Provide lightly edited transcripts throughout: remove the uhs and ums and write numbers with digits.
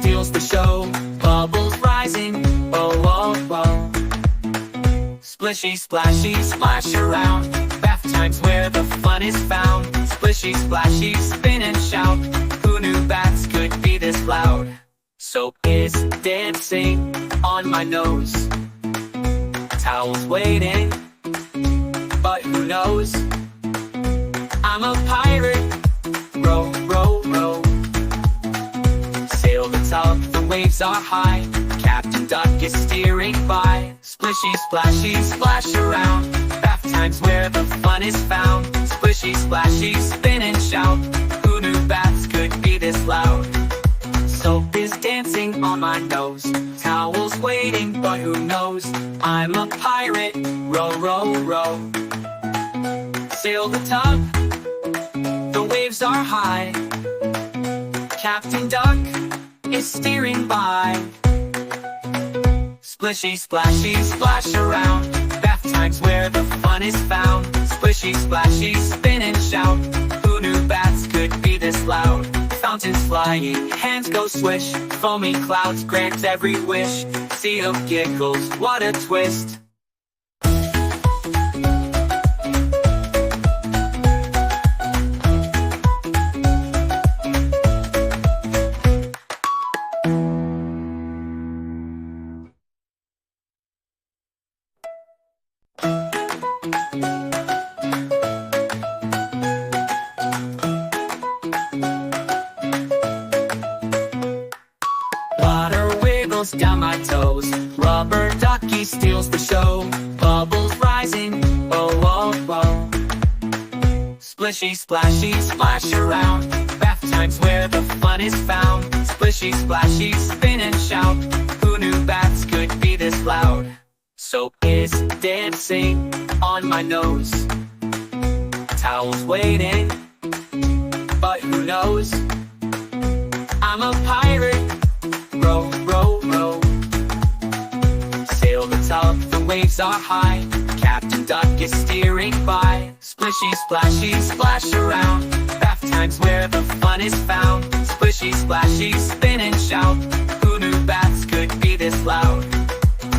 steals the show. Bubbles rising, oh, oh, oh. Splishy, splashy, splash around. Bath time's where the fun is found. Splishy, splashy, spin and shout. Who knew baths could be this loud? Soap is dancing on my nose. Towels waiting, but who knows? I'm a pirate, row, row, row. Sail the tub, the waves are high. Captain Duck is steering by. Splishy, splashy, splash around. Bath time's where the fun is found. Splishy, splashy, spin and shout. Who knew baths could be this loud? Soap is dancing on my nose. Towels waiting, but who knows? I'm a pirate, row, row, row. Sail the tub, the waves are high. Captain Duck is steering by. Splishy, splashy, splash around. Bath time's where the fun is found. Splishy, splashy, spin and shout. Who knew baths could be this loud? Fountains flying, hands go swish. Foamy clouds grant every wish. Sea of giggles, what a twist. Down my toes, rubber ducky steals the show. Bubbles rising, oh, oh, oh. Splishy, splashy, splash around. Bath time's where the fun is found. Splishy, splashy, spin and shout. Who knew baths could be this loud? Soap is dancing on my nose. Towels waiting, but who knows? I'm a pirate, row, row, row. Sail the tub, the waves are high. Captain Duck is steering by. Splishy, splashy, splash around. Bath time's where the fun is found. Splishy, splashy, spin and shout. Who knew baths could be this loud?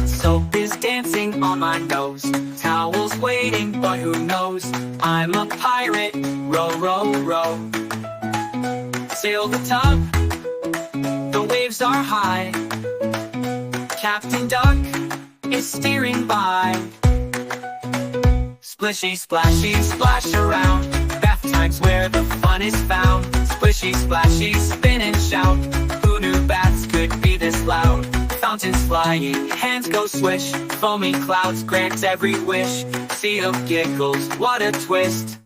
Soap is dancing on my nose. Towels waiting, but who knows? I'm a pirate, row, row, row. Sail the tub, the waves are high. Captain Duck is steering by. Splishy, splashy, splash around. Bath time's where the fun is found. Splishy, splashy, spin and shout. Who knew baths could be this loud? Fountains flying, hands go swish. Foamy clouds grant every wish. Sea of giggles, what a twist.